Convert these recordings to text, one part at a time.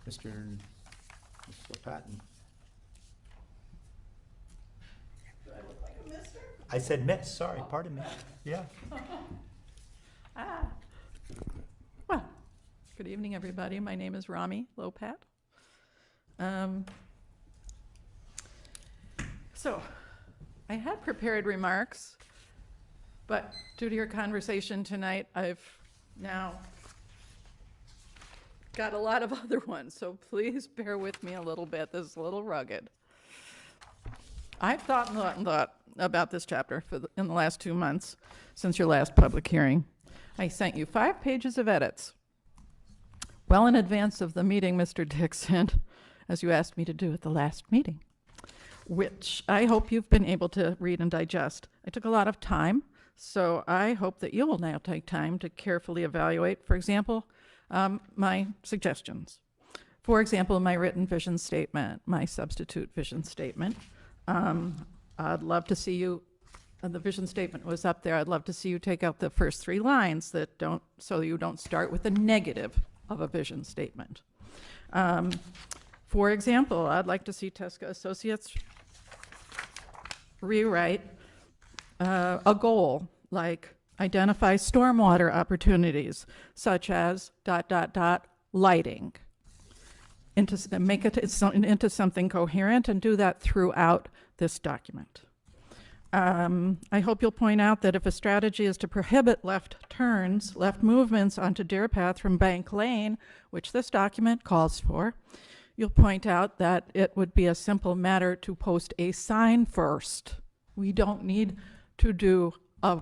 Mr. Lopat. Do I look like a mister? I said miss, sorry, pardon me. Yeah. Well, good evening, everybody. My name is Rommy Lopat. So, I had prepared remarks, but due to your conversation tonight, I've now got a lot of other ones, so please bear with me a little bit. This is a little rugged. I've thought and thought about this chapter in the last 2 months since your last public hearing. I sent you 5 pages of edits, well in advance of the meeting, Mr. Dixon, as you asked me to do at the last meeting, which I hope you've been able to read and digest. I took a lot of time, so I hope that you will now take time to carefully evaluate, for example, my suggestions. For example, my written vision statement, my substitute vision statement. I'd love to see you, the vision statement was up there, I'd love to see you take out the first 3 lines that don't, so you don't start with a negative of a vision statement. For example, I'd like to see Tesca Associates rewrite a goal like identify stormwater opportunities such as ... lighting, make it into something coherent, and do that throughout this document. I hope you'll point out that if a strategy is to prohibit left turns, left movements onto Deer Path from Bank Lane, which this document calls for, you'll point out that it would be a simple matter to post a sign first. We don't need to do a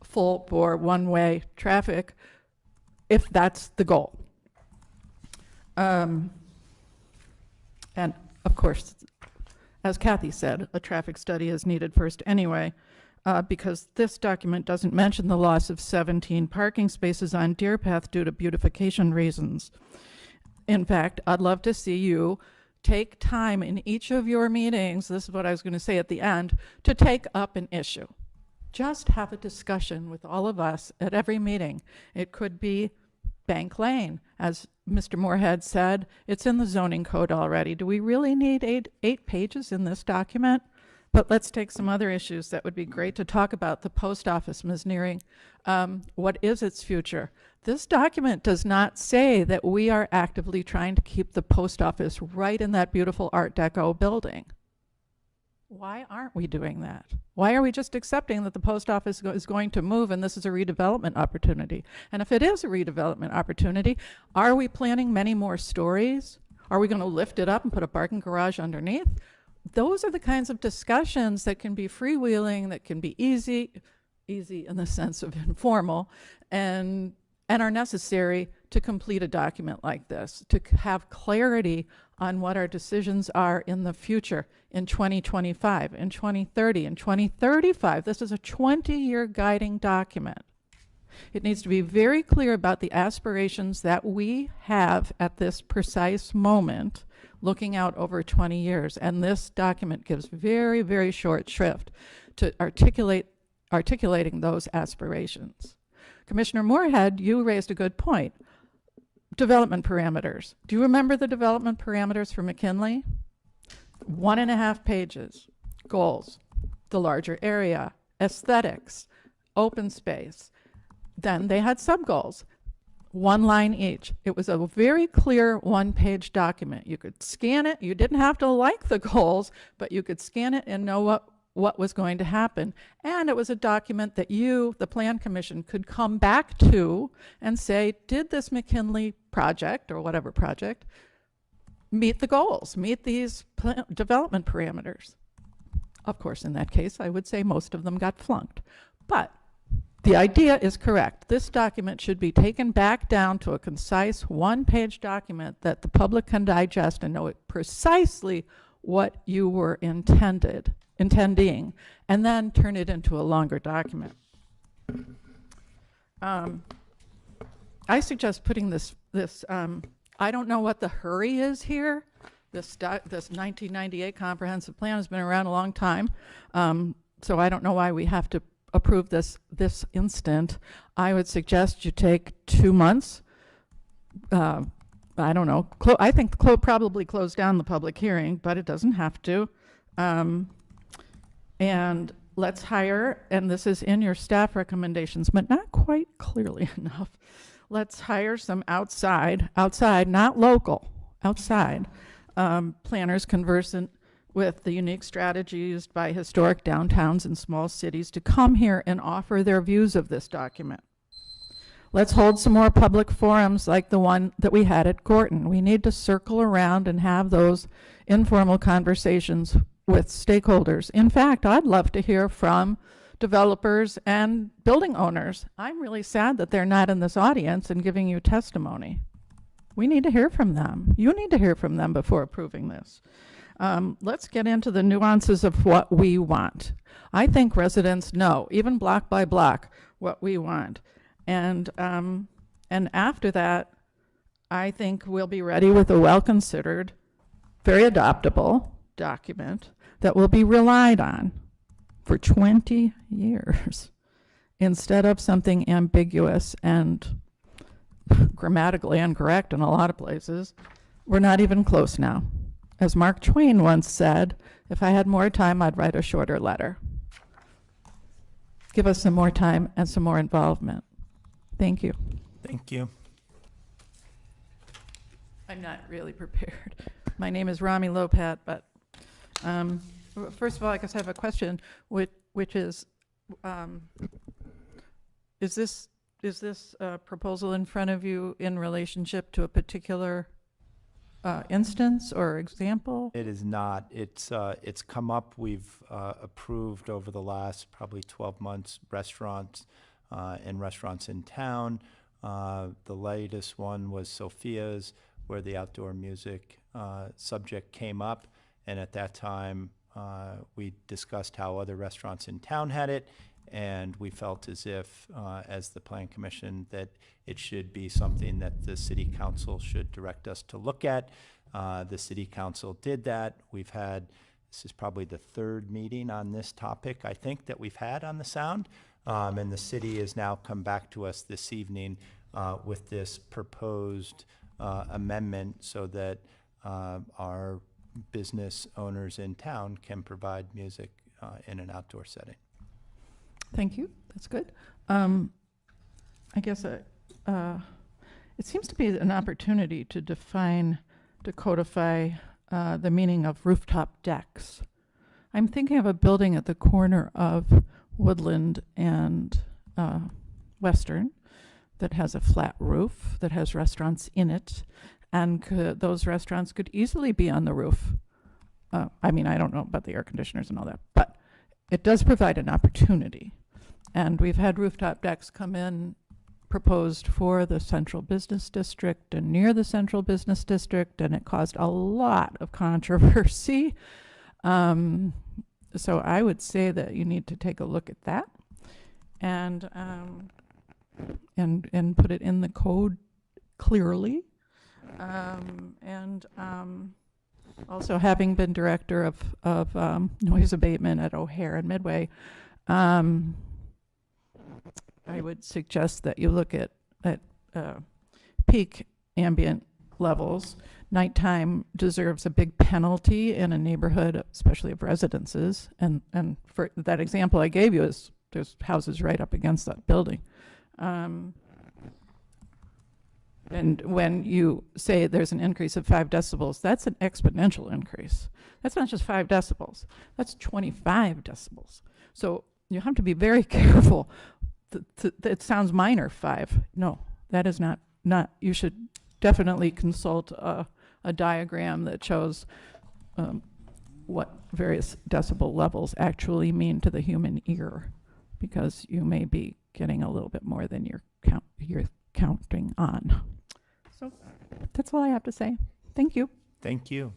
full bore one-way traffic if that's the goal. And of course, as Kathy said, a traffic study is needed first anyway, because this document doesn't mention the loss of 17 parking spaces on Deer Path due to beautification reasons. In fact, I'd love to see you take time in each of your meetings, this is what I was going to say at the end, to take up an issue. Just have a discussion with all of us at every meeting. It could be Bank Lane. As Mr. Moorhead said, it's in the zoning code already. Do we really need eight pages in this document? But let's take some other issues that would be great to talk about. The post office, Ms. Nearing. What is its future? This document does not say that we are actively trying to keep the post office right in that beautiful Art Deco building. Why aren't we doing that? Why are we just accepting that the post office is going to move and this is a redevelopment opportunity? And if it is a redevelopment opportunity, are we planning many more stories? Are we going to lift it up and put a parking garage underneath? Those are the kinds of discussions that can be freewheeling, that can be easy in the sense of informal, and are necessary to complete a document like this, to have clarity on what our decisions are in the future, in 2025, in 2030, in 2035. This is a 20-year guiding document. It needs to be very clear about the aspirations that we have at this precise moment, looking out over 20 years. And this document gives very, very short shrift to articulating those aspirations. Commissioner Moorhead, you raised a good point. Development parameters. Do you remember the development parameters for McKinley? 1.5 pages. Goals, the larger area, aesthetics, open space. Then they had sub-goals, 1 line each. It was a very clear 1-page document. You could scan it. You didn't have to like the goals, but you could scan it and know what was going to happen. And it was a document that you, the Plan Commission, could come back to and say, did this McKinley project, or whatever project, meet the goals, meet these development parameters? Of course, in that case, I would say most of them got flunked. But the idea is correct. This document should be taken back down to a concise 1-page document that the public can digest and know precisely what you were intending, and then turn it into a longer document. I suggest putting this I don't know what the hurry is here. This 1998 comprehensive plan has been around a long time, so I don't know why we have to approve this instant. I would suggest you take 2 months, I don't know. I think probably close down the public hearing, but it doesn't have to. And let's hire, and this is in your staff recommendations, but not quite clearly enough. Let's hire some outside, not local, outside planners conversant with the unique strategies used by historic downtowns and small cities to come here and offer their views of this document. Let's hold some more public forums like the one that we had at Gorton. We need to circle around and have those informal conversations with stakeholders. In fact, I'd love to hear from developers and building owners. I'm really sad that they're not in this audience and giving you testimony. We need to hear from them. You need to hear from them before approving this. Let's get into the nuances of what we want. I think residents know, even block by block, what we want. And after that, I think we'll be ready with a well-considered, very adoptable document that will be relied on for 20 years instead of something ambiguous and grammatically incorrect in a lot of places. We're not even close now. As Mark Twain once said, if I had more time, I'd write a shorter letter. Give us some more time and some more involvement. Thank you. Thank you. I'm not really prepared. My name is Rommy Lopat, but first of all, I guess I have a question, which is this proposal in front of you in relationship to a particular instance or example? It is not. It's come up. We've approved over the last probably 12 months restaurants and restaurants in town. The latest one was Sophia's, where the outdoor music subject came up. And at that time, we discussed how other restaurants in town had it. And we felt as if, as the Plan Commission, that it should be something that the City Council should direct us to look at. The City Council did that. This is probably the third meeting on this topic, I think, that we've had on the sound. And the city has now come back to us this evening with this proposed amendment so that our business owners in town can provide music in an outdoor setting. Thank you. That's good. I guess it seems to be an opportunity to codify the meaning of rooftop decks. I'm thinking of a building at the corner of Woodland and Western that has a flat roof, that has restaurants in it, and those restaurants could easily be on the roof. I mean, I don't know about the air conditioners and all that, but it does provide an opportunity. And we've had rooftop decks come in proposed for the central business district and near the central business district, and it caused a lot of controversy. So I would say that you need to take a look at that and put it in the code clearly. Also, having been director of noise abatement at O'Hare and Midway, I would suggest that you look at peak ambient levels. Nighttime deserves a big penalty in a neighborhood, especially of residences. And for that example I gave you, there's houses right up against that building. And when you say there's an increase of 5 decibels, that's an exponential increase. That's not just 5 decibels. That's 25 decibels. So you have to be very careful. It sounds minor, 5. No, that is not. You should definitely consult a diagram that shows what various decibel levels actually mean to the human ear, because you may be getting a little bit more than you're counting on. So that's all I have to say. Thank you. Thank you.